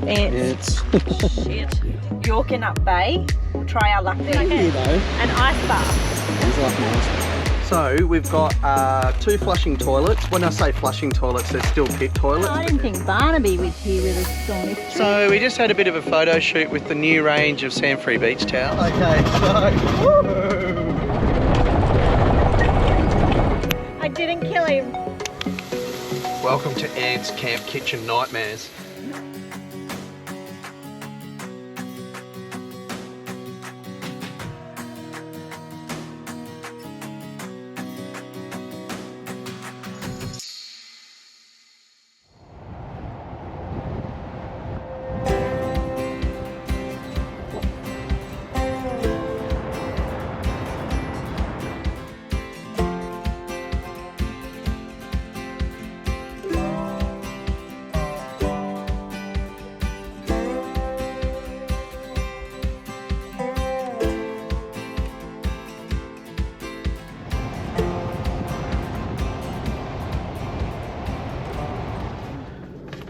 Ants. Shit. Yorkin Up Bay. We'll try our luck there. Okay. An ice bath. Sounds like nice. So we've got 2 flushing toilets. When I say flushing toilets, they're still pit toilets. I didn't think Barnaby was here with us on this trip. So we just had a bit of a photo shoot with the new range of sand-free beach towels. Okay, so... I didn't kill him. Welcome to Ant's Camp Kitchen Nightmares.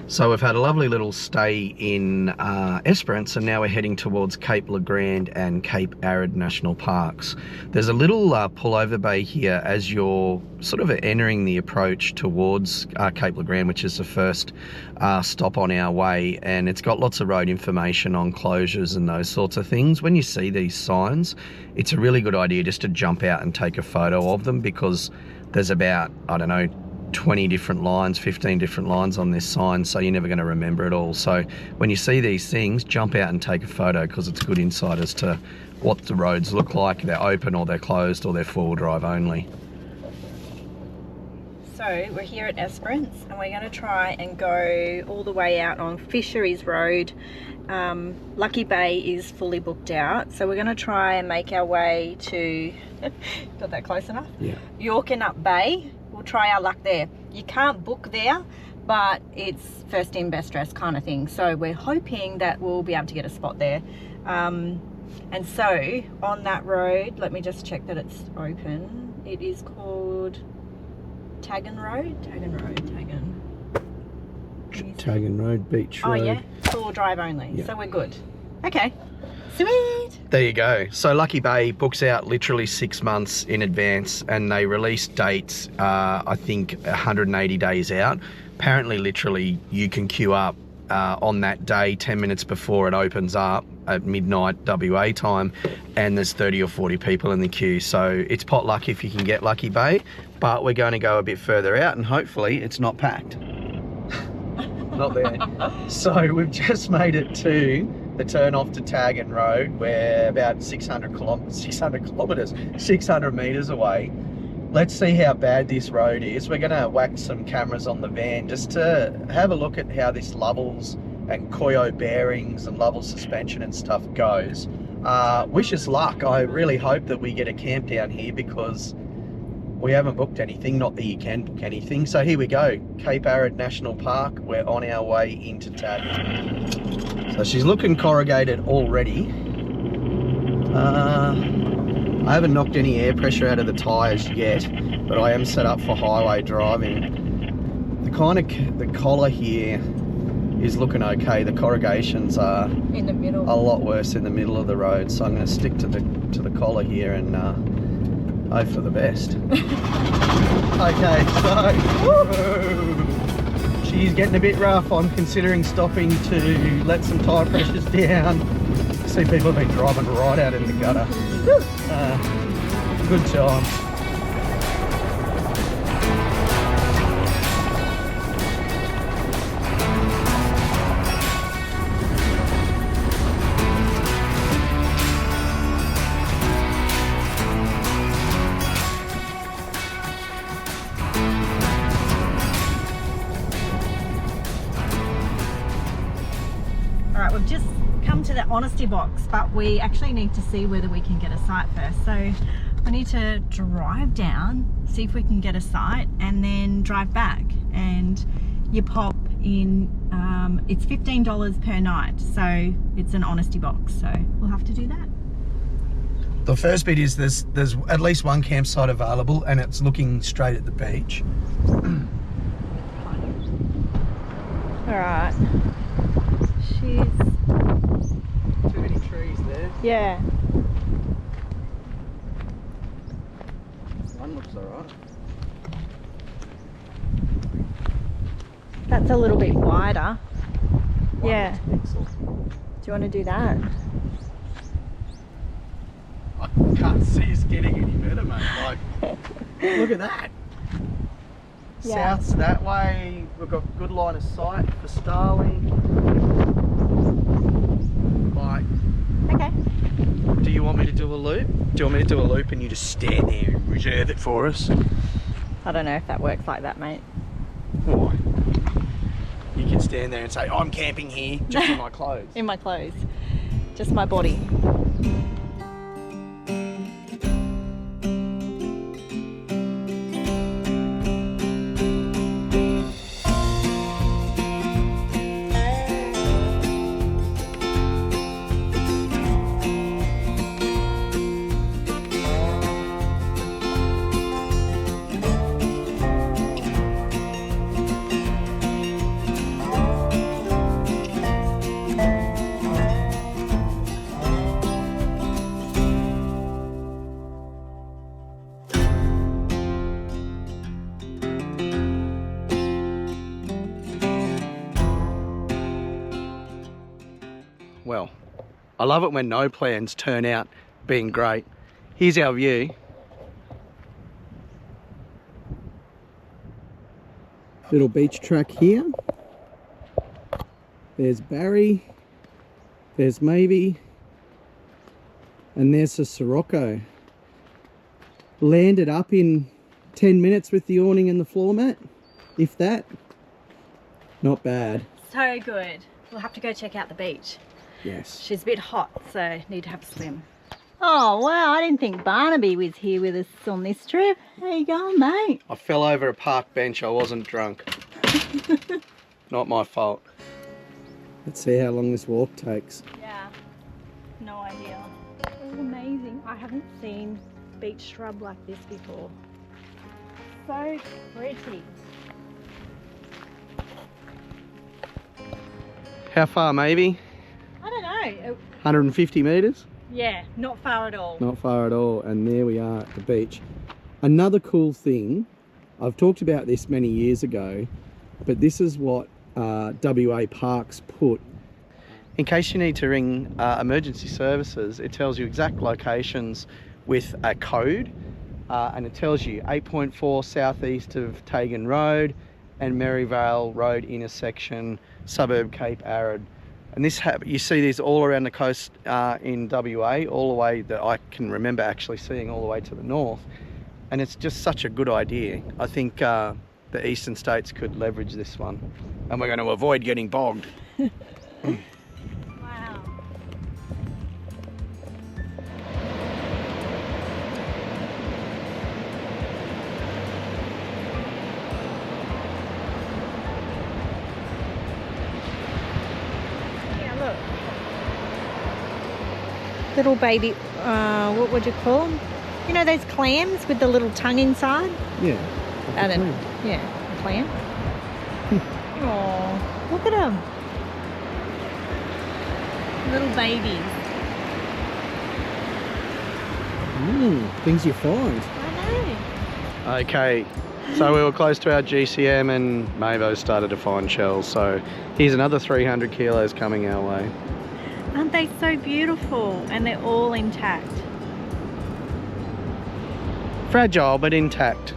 So we've had a lovely little stay in Esperance, and now we're heading towards Cape Legrand and Cape Arid National Parks. There's a little pullover bay here as you're sort of entering the approach towards Cape Legrand, which is the first stop on our way, and it's got lots of road information on closures and those sorts of things. When you see these signs, it's a really good idea just to jump out and take a photo of them, because there's about, I don't know, 20 different lines, 15 different lines on this sign, so you're never going to remember it all. So when you see these things, jump out and take a photo, because it's good insight as to what the roads look like. They're open or they're closed or they're four-wheel drive only. So we're here at Esperance and we're going to try and go all the way out on Fisheries Road. Lucky Bay is fully booked out, so we're going to try and make our way to got that close enough? Yeah. Yorkin Up Bay. We'll try our luck there. You can't book there, but it's first in, best dressed kind of thing. So we're hoping that we'll be able to get a spot there. And so on that road, let me just check that it's open. It is called Taggin Road. Taggin Road, Beach Road. Oh yeah, four-wheel drive only. Yeah. So we're good. Okay, sweet. There you go. So Lucky Bay books out literally 6 months in advance, and they release dates, I think 180 days out. Apparently, literally, you can queue up on that day 10 minutes before it opens up at midnight WA time, and there's 30 or 40 people in the queue. So it's pot luck if you can get Lucky Bay, but we're going to go a bit further out and hopefully it's not packed. Not there. So we've just made it to the turn off to Taggin Road. We're about 600 meters away. Let's see how bad this road is. We're going to whack some cameras on the van just to have a look at how this Lovells and Koyo bearings and Lovells suspension and stuff goes. Wish us luck. I really hope that we get a camp down here, because we haven't booked anything, not that you can book anything. So here we go, Cape Arid National Park. We're on our way into Taggin. So she's looking corrugated already. I haven't knocked any air pressure out of the tyres yet, but I am set up for highway driving. The collar here is looking okay. The corrugations are In the middle. a lot worse in the middle of the road, so I'm going to stick to the collar here and hope for the best. Okay, so she's getting a bit rough. I'm considering stopping to let some tyre pressures down. I see people have been driving right out in the gutter. Good time. Alright, we've just come to the honesty box, but we actually need to see whether we can get a site first. So we need to drive down, see if we can get a site, and then drive back. And you pop in, it's $15 per night, so it's an honesty box, so we'll have to do that. The first bit is there's at least one campsite available, and it's looking straight at the beach. Alright. She's... Too many trees there. Yeah. One looks alright. That's a little bit wider. One Yeah. looks excellent. Do you want to do that? I can't see us getting any better, mate. Like, look at that. Yeah. South's that way. We've got good line of sight for starling. Like, Okay. do you want me to do a loop? Do you want me to do a loop and you just stand there and reserve it for us? I don't know if that works like that, mate. Why? You can stand there and say, I'm camping here, just in my clothes. In my clothes. Just my body. Well, I love it when no plans turn out being great. Here's our view. Little beach track here. There's Barry. There's Mavic. And there's the Sirocco. Landed up in 10 minutes with the awning and the floor mat, if that. Not bad. So good. We'll have to go check out the beach. Yes. She's a bit hot, so need to have a swim. Oh wow, I didn't think Barnaby was here with us on this trip. How you going, mate? I fell over a park bench. I wasn't drunk. Not my fault. Let's see how long this walk takes. Yeah, no idea. It's amazing. I haven't seen beach shrub like this before. So pretty. How far, maybe? I don't know. 150 metres? Yeah, not far at all. Not far at all. And there we are at the beach. Another cool thing, I've talked about this many years ago, but this is what WA Parks put. In case you need to ring emergency services, it tells you exact locations with a code, and it tells you 8.4 southeast of Tagan Road and Maryvale Road intersection, suburb Cape Arid. And this you see these all around the coast in WA, all the way that I can remember actually seeing all the way to the north. And it's just such a good idea. I think the eastern states could leverage this one. And we're going to avoid getting bogged. Wow. Yeah, look. Little baby, what would you call them? You know those clams with the little tongue inside? Yeah. I don't know. Yeah, a clam. Oh, look at them. Little babies. Things you find. I know. Okay, so we were close to our GCM and Mavo started to find shells. So here's another 300 kilos coming our way. Aren't they so beautiful? And they're all intact. Fragile but intact.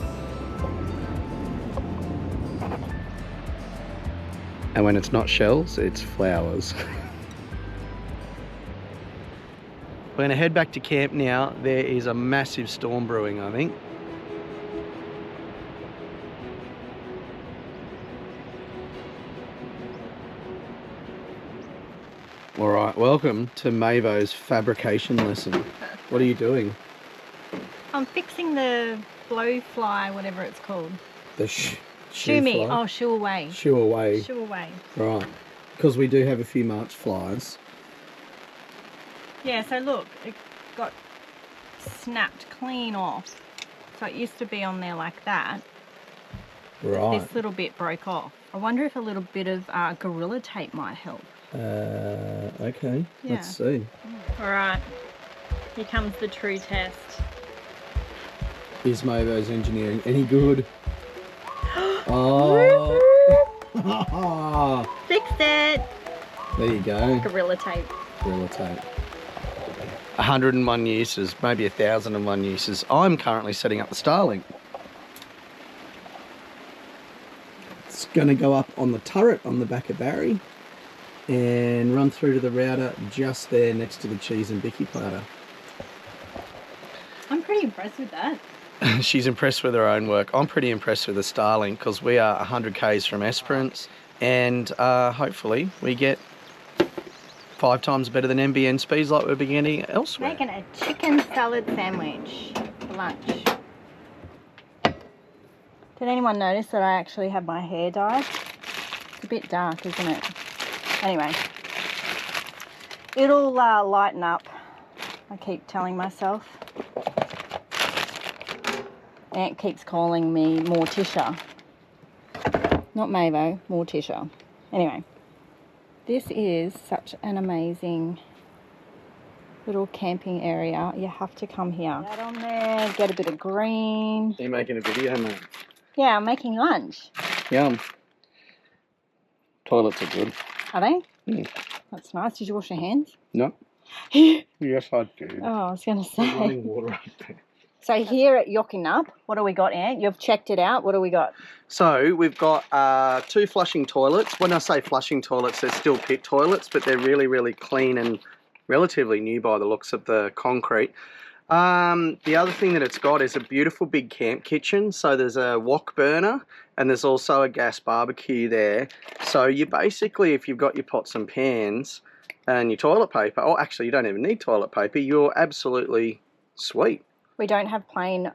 And when it's not shells, it's flowers. We're going to head back to camp now. There is a massive storm brewing, I think. All right, welcome to Mavo's fabrication lesson. What are you doing? I'm fixing the blowfly, whatever it's called. The Shoo me. Oh, shoo away. Shoo away. Shoo away. Right, because we do have a few March flies. Yeah, so look, it got snapped clean off. So it used to be on there like that. Right. This little bit broke off. I wonder if a little bit of gorilla tape might help. Okay, Yeah. let's see. All right, here comes the true test. Is Mavo's engineering any good? Oh! Fixed it! There you go. Gorilla tape. Gorilla tape. 101 uses, maybe 1,001 uses. I'm currently setting up the Starlink. It's going to go up on the turret on the back of Barry and run through to the router just there next to the cheese and bicky platter. I'm pretty impressed with that. She's impressed with her own work. I'm pretty impressed with the Starlink because we are 100 k's from Esperance, and hopefully we get 5 times better than NBN speeds like we're beginning elsewhere. Making a chicken salad sandwich for lunch. Did anyone notice that I actually have my hair dyed? It's a bit dark, isn't it? Anyway, it'll lighten up, I keep telling myself. Ant keeps calling me Morticia. Not Mavo, Morticia. Anyway, this is such an amazing little camping area. You have to come here. That on there, get a bit of green. Are you making a video, mate? Yeah, I'm making lunch. Yum. Toilets are good. Are they? Mm. That's nice. Did you wash your hands? No. Yes, I do. Oh, I was going to There's running say. water up there. So here at Yockingup, what do we got, Ant? You've checked it out. What do we got? So we've got 2 flushing toilets. When I say flushing toilets, they're still pit toilets, but they're really, really clean and relatively new by the looks of the concrete. The other thing that it's got is a beautiful big camp kitchen. So there's a wok burner and there's also a gas barbecue there. So you basically, if you've got your pots and pans and your toilet paper, oh, actually you don't even need toilet paper, you're absolutely sweet. We don't have plain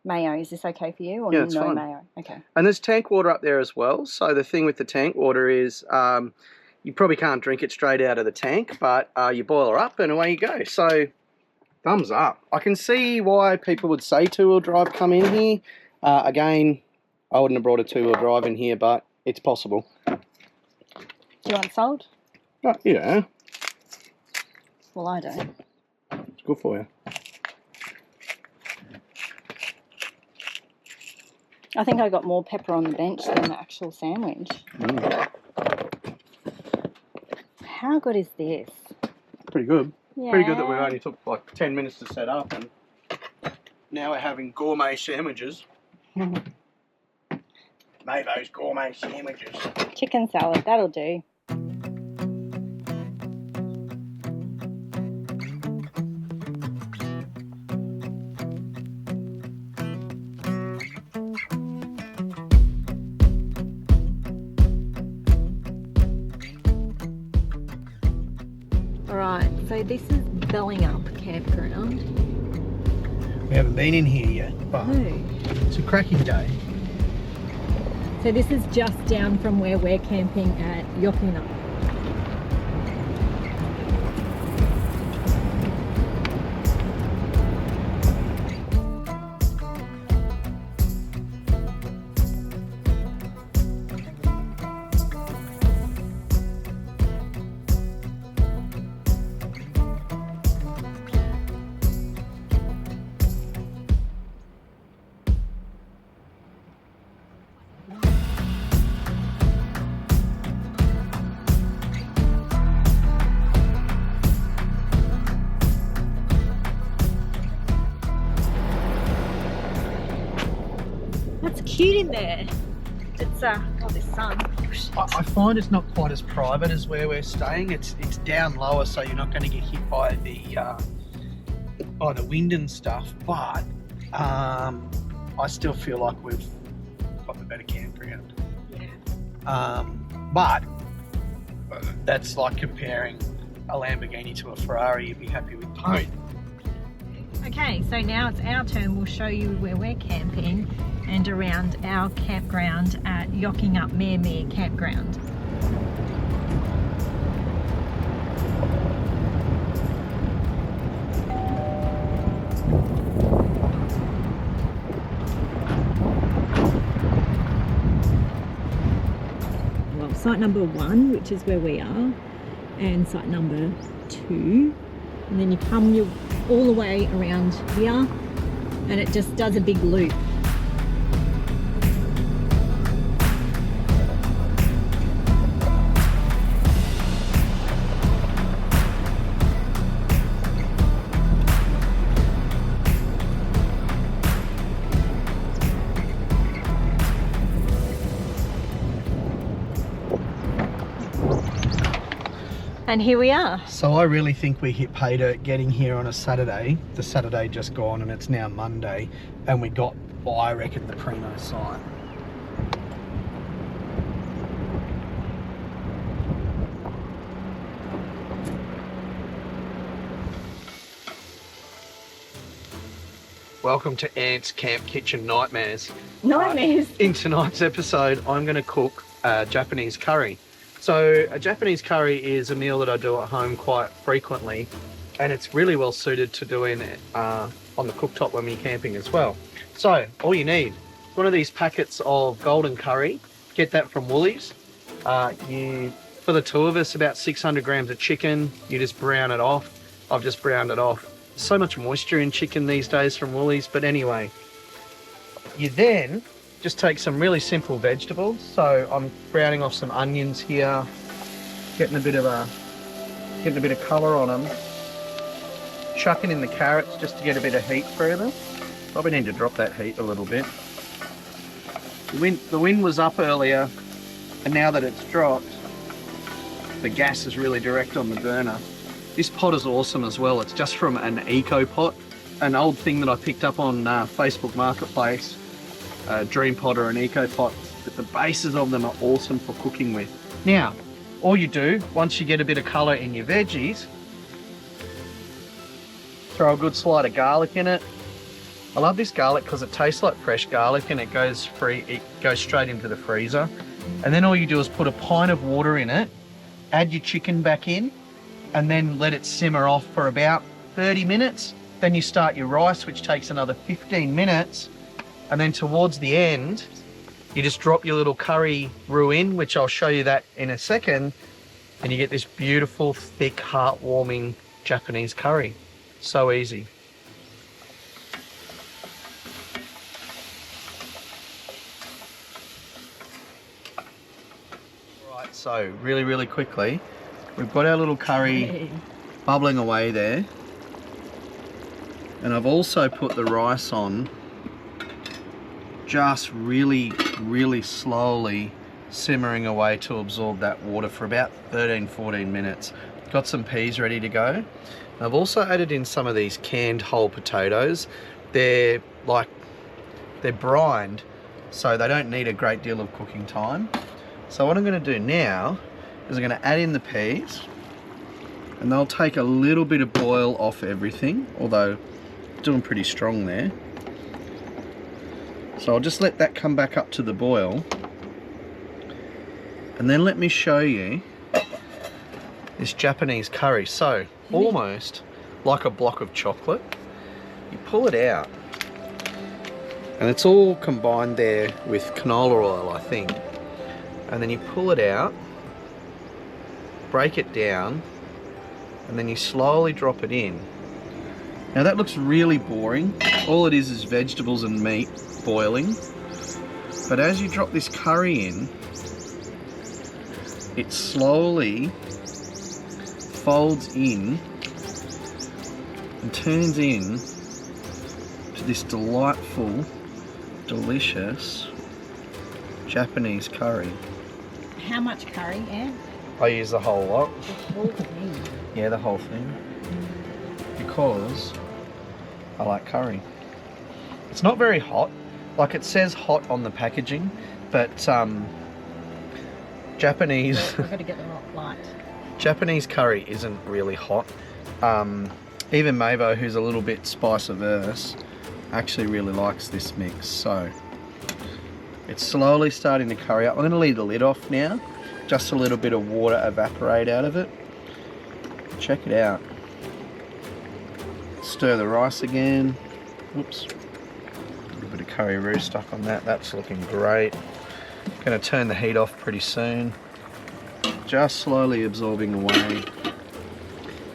mayo. Is this okay for you? Or Yeah, it's no fine. mayo? Okay. And there's tank water up there as well. So the thing with the tank water is you probably can't drink it straight out of the tank, but you boil her up and away you go. So thumbs up. I can see why people would say 2-wheel drive come in here. Again, I wouldn't have brought a 2-wheel drive in here, but it's possible. Do you want salt? Oh, yeah, Well, I don't. it's good for you. I think I got more pepper on the bench than the actual sandwich. Mm. How good is this? Pretty good. Yeah. Pretty good that we only took like 10 minutes to set up and now we're having gourmet sandwiches. Mavo's gourmet sandwiches. Chicken salad, that'll do. Alright, so this is Bellingup Campground. We haven't been in here yet, but Oh. it's a cracking day. So this is just down from where we're camping at Yockingup. That's cute in there. It's oh, this sun. I find it's not quite as private as where we're staying. It's down lower, so you're not going to get hit by the wind and stuff. But I still feel like we've got the better campground. Yeah. But that's like comparing a Lamborghini to a Ferrari. You'd be happy with both. Okay, so now it's our turn. We'll show you where we're camping and around our campground at Yockingup Mere Campground. well, site number 1, which is where we are, and site number 2. And then you come all the way around here, and it just does a big loop. And here we are. So I really think we hit pay dirt getting here on a Saturday. The Saturday just gone and it's now Monday, and we got, well, I reckon, the primo site. Welcome to Ant's Camp Kitchen Nightmares. Nightmares. In tonight's episode, I'm going to cook Japanese curry. So a Japanese curry is a meal that I do at home quite frequently, and it's really well suited to doing it on the cooktop when we're camping as well. So all you need is one of these packets of golden curry. Get that from Woolies. For the two of us, about 600 grams of chicken. You just brown it off. I've just browned it off. So much moisture in chicken these days from Woolies, but anyway. You then just take some really simple vegetables. So I'm browning off some onions here, getting a bit of colour on them. Chucking in the carrots just to get a bit of heat through them. Probably need to drop that heat a little bit. The wind was up earlier, and now that it's dropped, the gas is really direct on the burner. This pot is awesome as well. It's just from an eco pot, an old thing that I picked up on Facebook Marketplace. A dream pot or an eco pot, but the bases of them are awesome for cooking with. Now, all you do, once you get a bit of colour in your veggies, throw a good slide of garlic in it. I love this garlic because it tastes like fresh garlic, and it goes straight into the freezer. And then all you do is put a pint of water in it, add your chicken back in, and then let it simmer off for about 30 minutes. Then you start your rice, which takes another 15 minutes. And then towards the end, you just drop your little curry roux in, which I'll show you that in a second, and you get this beautiful, thick, heartwarming Japanese curry. So easy. Right, so really quickly, we've got our little curry bubbling away there. And I've also put the rice on, just really slowly simmering away to absorb that water for about 13-14 minutes. Got some peas ready to go. I've also added in some of these canned whole potatoes. They're brined, so they don't need a great deal of cooking time. So what I'm going to do now is I'm going to add in the peas, and they'll take a little bit of boil off everything, although doing pretty strong there. So I'll just let that come back up to the boil, and then let me show you this Japanese curry. So almost like a block of chocolate, you pull it out, and it's all combined there with canola oil, I think. And then you pull it out, break it down, and then you slowly drop it in. Now that looks really boring. All it is vegetables and meat boiling. But as you drop this curry in, it slowly folds in and turns in to this delightful, delicious Japanese curry. How much curry, Ant? I use the whole lot. The whole thing? Yeah, the whole thing. Because I like curry. It's not very hot. Like, it says hot on the packaging, but Japanese We've got to get the light. Japanese curry isn't really hot. Even Mavo, who's a little bit spice averse, actually really likes this mix. So it's slowly starting to curry up. I'm going to leave the lid off now, just a little bit of water evaporate out of it. Check it out. Stir the rice again. Whoops. A little bit of curry roux stuck on that. That's looking great. Going to turn the heat off pretty soon. just slowly absorbing away,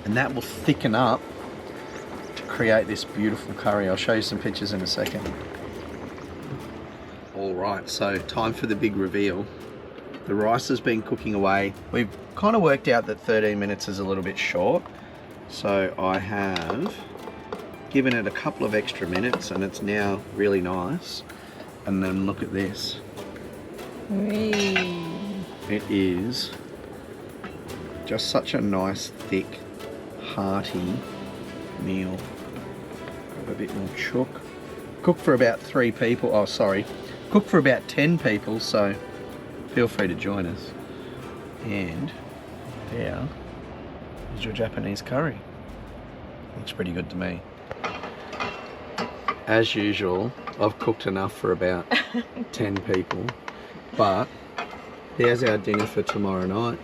and that will thicken up to create this beautiful curry. I'll show you some pictures in a second. All right, so time for the big reveal. The rice has been cooking away. We've kind of worked out that 13 minutes is a little bit short, so I have given it a couple of extra minutes and it's now really nice. And then look at this. Whee. It is just such a nice, thick, hearty meal. A bit more chook. Cooked for about 3 people. Oh, sorry. Cooked for about 10 people, so feel free to join us. And there is your Japanese curry. Looks pretty good to me. As usual, I've cooked enough for about 10 people, but here's our dinner for tomorrow night.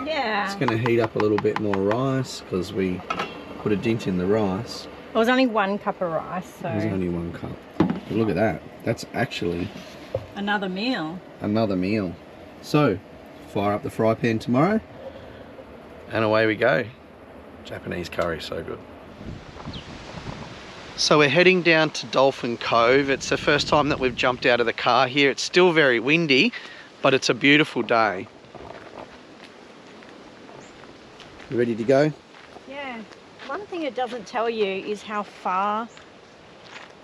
Yeah. It's going to heat up a little bit more rice because we put a dint in the rice. It was only 1 cup of rice, so... There's only 1 cup. But look at that. That's actually... another meal. Another meal. So, fire up the fry pan tomorrow, and away we go. Japanese curry, so good. So we're heading down to Dolphin Cove. It's the first time that we've jumped out of the car here. It's still very windy, but it's a beautiful day. You ready to go? Yeah. One thing it doesn't tell you is how far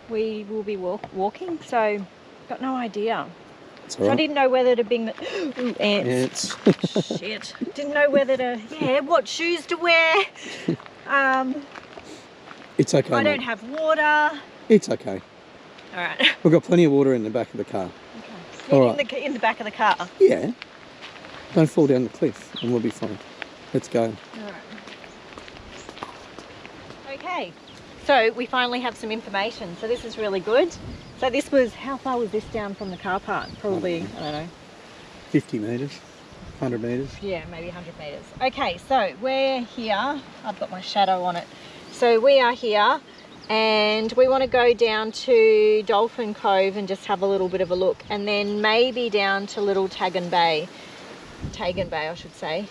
we will be walking, so got no idea. It's So all I right. didn't know whether to bring the... Ooh, ants. Shit. Didn't know whether to... Yeah, what shoes to wear. It's okay, I mate. don't have water. It's okay. All right. We've got plenty of water in the back of the car. Okay. All In the back of the car. Yeah. Don't fall down the cliff and we'll be fine. Let's go. All right. Okay. So we finally have some information. So this is really good. So this was... How far was this down from the car park? Probably, I don't know. 50 metres, 100 metres. Yeah, maybe 100 metres. Okay, so we're here. I've got my shadow on it. So we are here and we want to go down to Dolphin Cove and just have a little bit of a look, and then maybe down to Little Tagan Bay, I should say.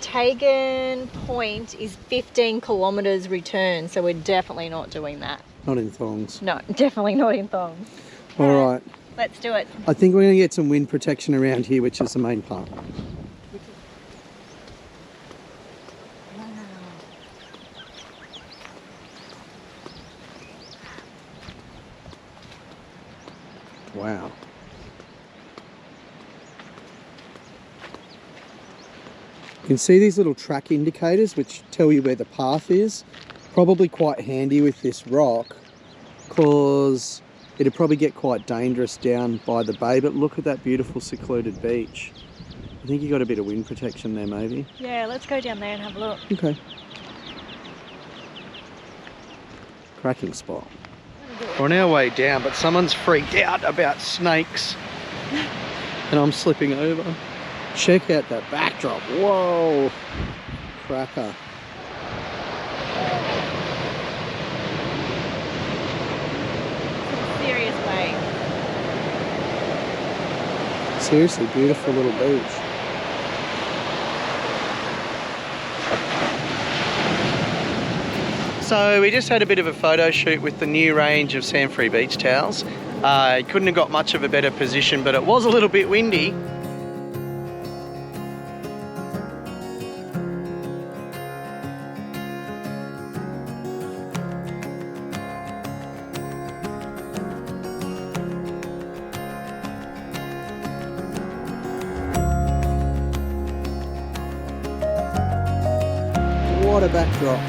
Tagan Point is 15 kilometres return, so we're definitely not doing that. Not in thongs. No, definitely not in thongs. All right. Let's do it. I think we're going to get some wind protection around here, which is the main part. Wow. You can see these little track indicators which tell you where the path is. Probably quite handy with this rock because it'd probably get quite dangerous down by the bay, but look at that beautiful secluded beach. I think you got a bit of wind protection there maybe. Yeah, let's go down there and have a look. Okay. Cracking spot. We're on our way down, but someone's freaked out about snakes and I'm slipping over. Check out that backdrop. Whoa. Cracker. Serious way. Seriously, beautiful little beach. So we just had a bit of a photo shoot with the new range of sand-free beach towels. Couldn't have got much of a better position, but it was a little bit windy. What a backdrop.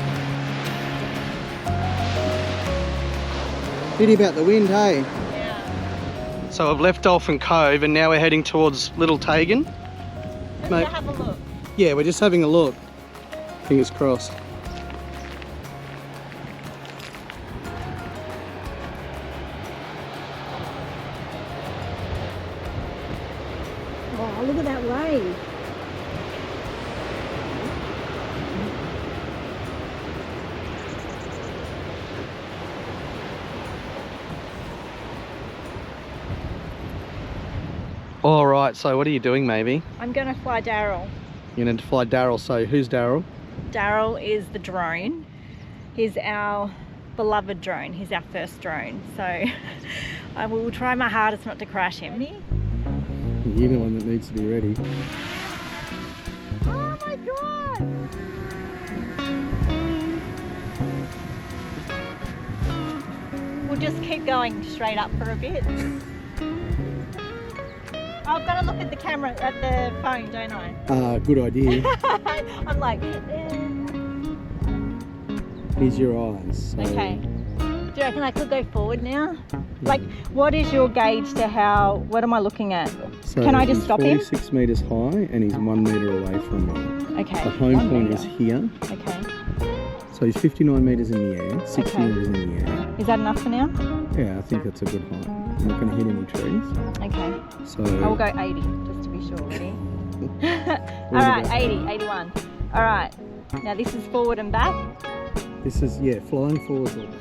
Pity about the wind, hey? Yeah. So I've left Dolphin Cove and now we're heading towards Little Tagan. Let's Mate. go have a look. Yeah, we're just having a look. Fingers crossed. Oh, look at that wave. All right, so what are you doing, Maybe? I'm going to fly Daryl. You're going to fly Daryl, so who's Daryl? Daryl is the drone. He's our beloved drone. He's our first drone. So I will try my hardest not to crash him. You're the one that needs to be ready. Oh my God! We'll just keep going straight up for a bit. I've got to look at the camera, at the phone, don't I? Good idea. I'm like, Here's your eyes. So... okay. Do you reckon I could go forward now? Like, what is your gauge to how, what am I looking at? So can I just stop him? He's 46 metres high and he's 1 metre away from me. Okay. The home point is here. Okay. So he's 59 metres in the air, 60 Okay. metres in the air. Is that enough for now? Yeah, I think that's a good height. I'm not going to hit any trees. Okay. So I will go 80, just to be sure. Ready? Alright, 80, 81. Alright. Now this is forward and back. This is, yeah, flying forwards or back.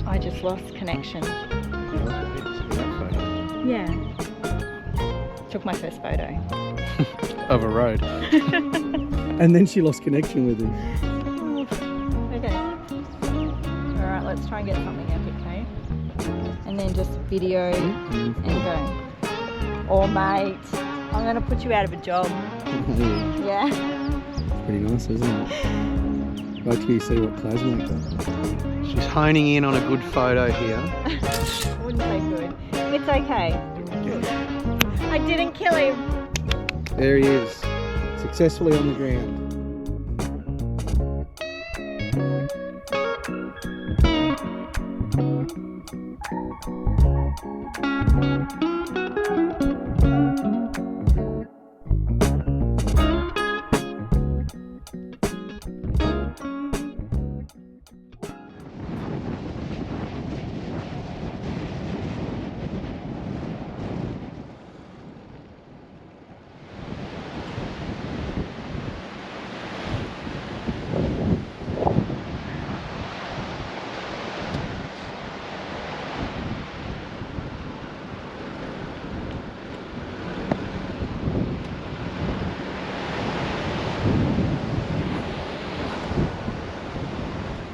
I just lost connection. Yeah. Took my first photo. Of a road. And then she lost connection with him. Okay. Alright, let's try and get something epic, okay? And then just video and go. Oh mate, I'm gonna put you out of a job. Yeah. Pretty nice, isn't it? Wait till you see what clothes make up. She's honing in on a good photo here. Wouldn't say good. It's okay. I didn't kill him. There he is, successfully on the ground.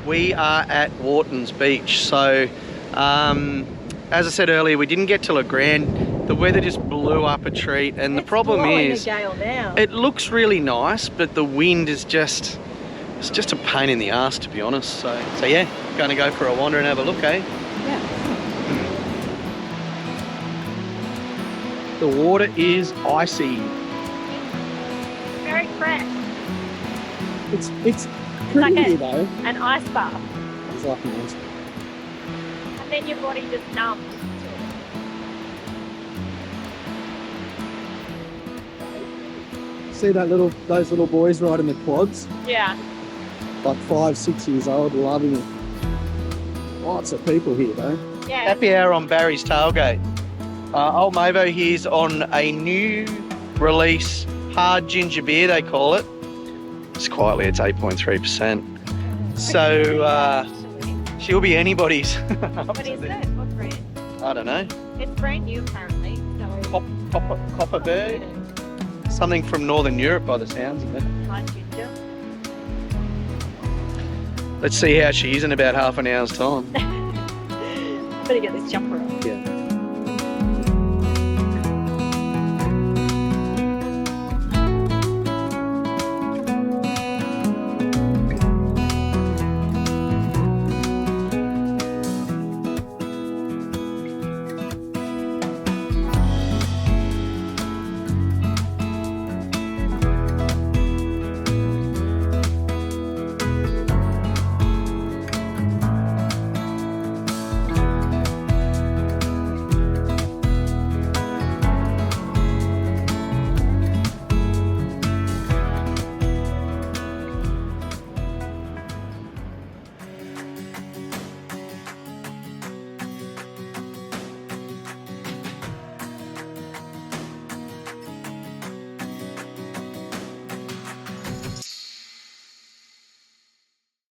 We are at Wharton Beach, so as I said earlier, we didn't get to Le Grand. The weather just blew up a treat, and the problem is, it looks really nice, but the wind is just, it's just a pain in the ass, to be honest. So yeah, going to go for a wander and have a look, eh? Yeah. The water is icy. Very fresh. It's pretty like here though. An ice bath. It's like an ice. And then your body just numbs. See those little boys riding the quads? Yeah. Like 5, 6 years old, loving it. Lots of people here though. Yeah. Happy hour on Barry's tailgate. Old Mavo here's on a new release hard ginger beer, they call it. Just quietly, it's 8.3%. So she'll be anybody's. What is it? What brand? I don't know. It's brand new apparently. So Copperberg. Something from Northern Europe by the sounds of it. hard ginger. Let's see how she is in about half an hour's time. Better get this jumper on. Yeah.